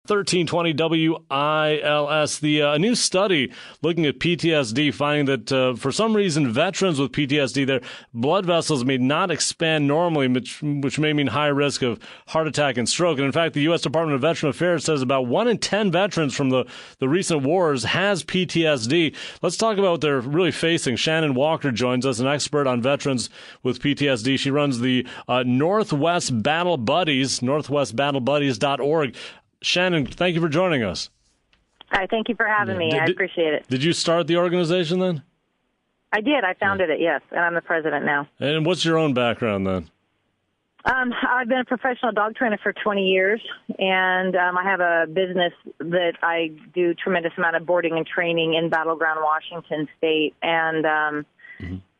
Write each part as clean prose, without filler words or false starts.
1320 WILS. A new study looking at PTSD finding that for some reason veterans with PTSD, their blood vessels may not expand normally, which may mean high risk of heart attack and stroke. And in fact, the U.S. Department of Veteran Affairs says about 1 in 10 veterans from the recent wars has PTSD. Let's talk about what they're really facing. Shannon Walker joins us, an expert on veterans with PTSD. She runs the Northwest Battle Buddies, northwestbattlebuddies.org. Shannon, thank you for joining us. Hi, thank you for having me. I appreciate it. Did you start the organization then? I did. I founded it, yes, and I'm the president now. And what's your own background then? I've been a professional dog trainer for 20 years, and I have a business that I do tremendous amount of boarding and training in Battleground, Washington State, and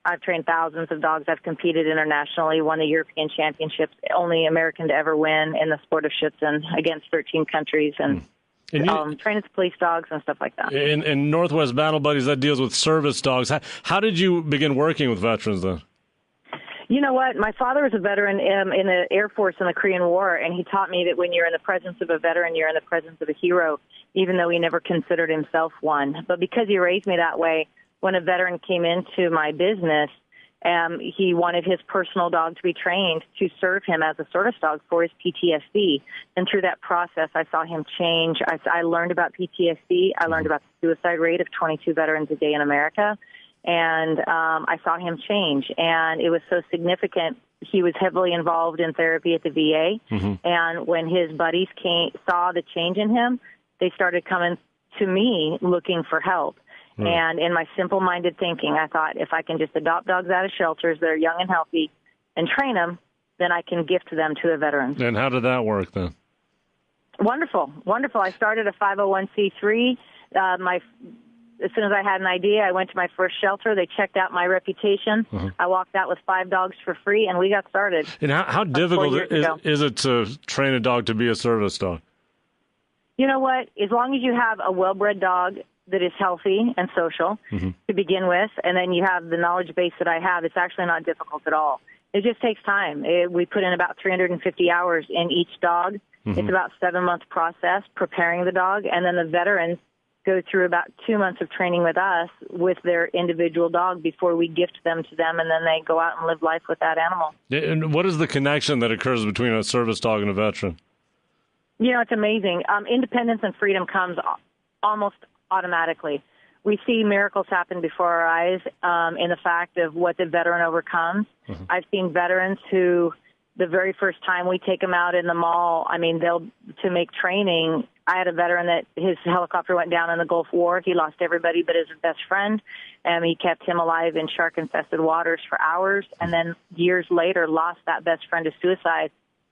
I've trained thousands of dogs. I've competed internationally, won the European Championships, only American to ever win in the sport of Schützen against 13 countries, and training police dogs and stuff like that. In Northwest Battle Buddies, that deals with service dogs. How did you begin working with veterans then? You know what? My father was a veteran in the Air Force in the Korean War, and he taught me that when you're in the presence of a veteran, you're in the presence of a hero, even though he never considered himself one. But because he raised me that way, when a veteran came into my business, he wanted his personal dog to be trained to serve him as a service dog for his PTSD. And through that process, I saw him change. I learned about PTSD. I learned about the suicide rate of 22 veterans a day in America. And I saw him change. And it was so significant. He was heavily involved in therapy at the VA. And when his buddies saw the change in him, they started coming to me looking for help. And in my simple-minded thinking, I thought, if I can just adopt dogs out of shelters that are young and healthy and train them, then I can gift them to the veterans. And how did that work then? Wonderful, wonderful. I started a 501c3. As soon as I had an idea, I went to my first shelter. They checked out my reputation. I walked out with 5 dogs for free, and we got started. And how difficult is it to train a dog to be a service dog? You know what? As long as you have a well-bred dog that is healthy and social to begin with, and then you have the knowledge base that I have, it's actually not difficult at all. It just takes time. We put in about 350 hours in each dog. It's about a 7-month process preparing the dog, and then the veterans go through about 2 months of training with us with their individual dog before we gift them to them, and then they go out and live life with that animal. And what is the connection that occurs between a service dog and a veteran? You know, it's amazing. Independence and freedom comes almost automatically. We see miracles happen before our eyes in the fact of what the veteran overcomes. I've seen veterans who, the very first time we take them out in the mall, to make training. I had a veteran that his helicopter went down in the Gulf War. He lost everybody but his best friend, and he kept him alive in shark-infested waters for hours, and then years later lost that best friend to suicide.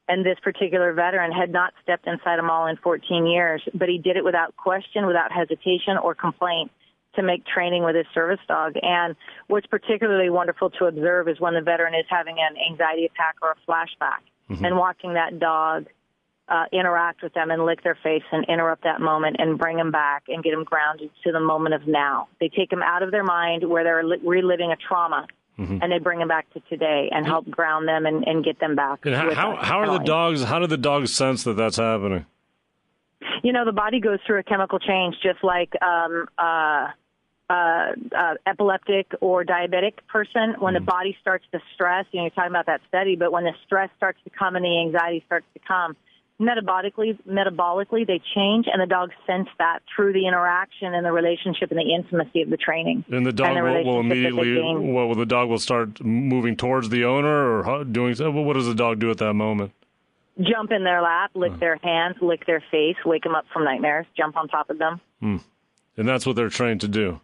And this particular veteran had not stepped inside a mall in 14 years, but he did it without question, without hesitation or complaint to make training with his service dog. And what's particularly wonderful to observe is when the veteran is having an anxiety attack or a flashback and watching that dog interact with them and lick their face and interrupt that moment and bring them back and get them grounded to the moment of now. They take them out of their mind where they're reliving a trauma. And they bring them back to today and help ground them and get them back. And how do the dogs sense that that's happening? You know, the body goes through a chemical change, just like epileptic or diabetic person. When the body starts to stress, you're talking about that study, but when the stress starts to come and the anxiety starts to come, metabolically they change, and the dogs sense that through the interaction and the relationship and the intimacy of the training. And the dog will immediately, the dog will start moving towards the owner or doing so. What does the dog do at that moment? Jump in their lap, lick their hands, lick their face, wake them up from nightmares, jump on top of them. And that's what they're trained to do.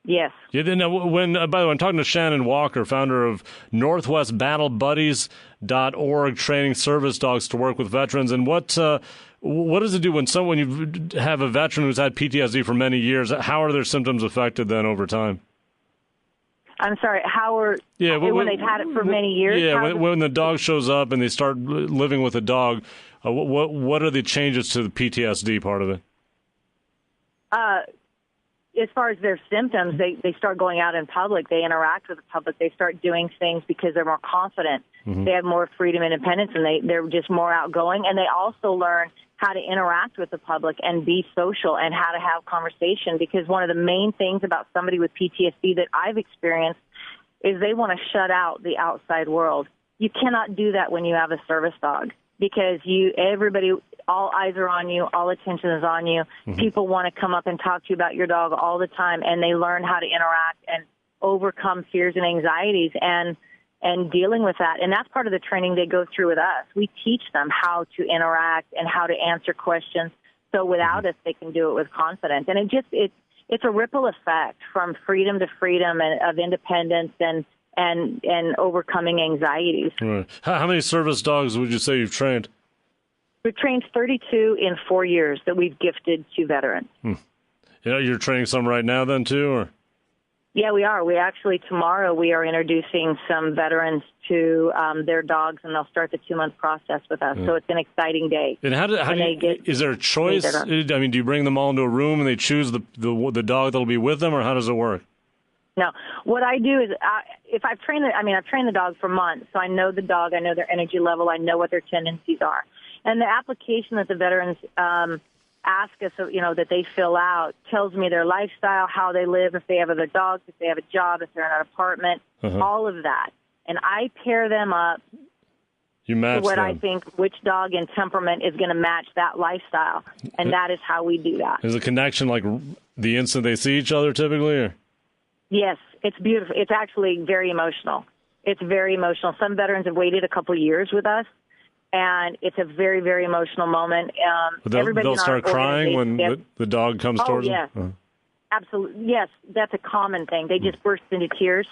Yes. Yeah. By the way, I'm talking to Shannon Walker, founder of NorthwestBattleBuddies.org, training service dogs to work with veterans. And what does it do when you have a veteran who's had PTSD for many years? How are their symptoms affected then over time? I'm sorry, when they've had it for many years? Yeah, when the dog shows up and they start living with a dog, what are the changes to the PTSD part of it? as far as their symptoms, they start going out in public. They interact with the public. They start doing things because they're more confident. They have more freedom and independence, and they're just more outgoing. And they also learn how to interact with the public and be social and how to have conversation. Because one of the main things about somebody with PTSD that I've experienced is they want to shut out the outside world. You cannot do that when you have a service dog, because everybody, all eyes are on you, all attention is on you. People want to come up and talk to you about your dog all the time, and they learn how to interact and overcome fears and anxieties and dealing with that. And that's part of the training they go through with us. We teach them how to interact and how to answer questions, so without us, they can do it with confidence. And it's a ripple effect from freedom to freedom and of independence and overcoming anxieties. Right. How many service dogs would you say you've trained? We've trained 32 in 4 years that we've gifted to veterans. You're training some right now then too, or? Yeah, we are. Tomorrow we are introducing some veterans to their dogs, and they'll start the 2-month process with us. So it's an exciting day. And is there a choice? I mean, do you bring them all into a room and they choose the dog that'll be with them, or how does it work? No. What I do is, I've trained the dog for months, so I know the dog, I know their energy level, I know what their tendencies are. And the application that the veterans ask us, that they fill out, tells me their lifestyle, how they live, if they have other dogs, if they have a job, if they're in an apartment, all of that. And I pair them up to what I think which dog and temperament is going to match that lifestyle. And that is how we do that. Is a connection like the instant they see each other typically? Or? Yes, it's beautiful. It's actually very emotional. It's very emotional. Some veterans have waited a couple of years with us, and it's a very, very emotional moment. They'll start crying when the dog comes towards them? Oh, yes. Absolutely. Yes, that's a common thing. They just burst into tears,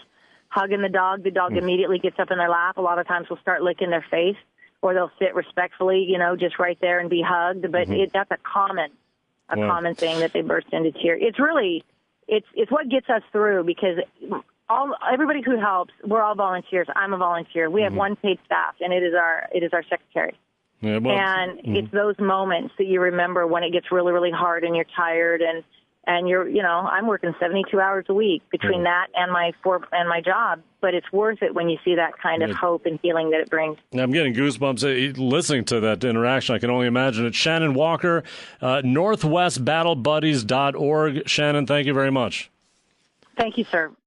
hugging the dog. The dog immediately gets up in their lap. A lot of times will start licking their face, or they'll sit respectfully, just right there and be hugged. But that's a common thing that they burst into tears. It's really, it's what gets us through, because everybody who helps, we're all volunteers. I'm a volunteer. We have one paid staff, and it is our secretary. Yeah, it's those moments that you remember when it gets really, really hard and you're tired and you're, I'm working 72 hours a week between that and my job, but it's worth it when you see that kind of hope and healing that it brings. I'm getting goosebumps listening to that interaction. I can only imagine it. Shannon Walker, northwestbattlebuddies.org. Shannon, thank you very much. Thank you, sir.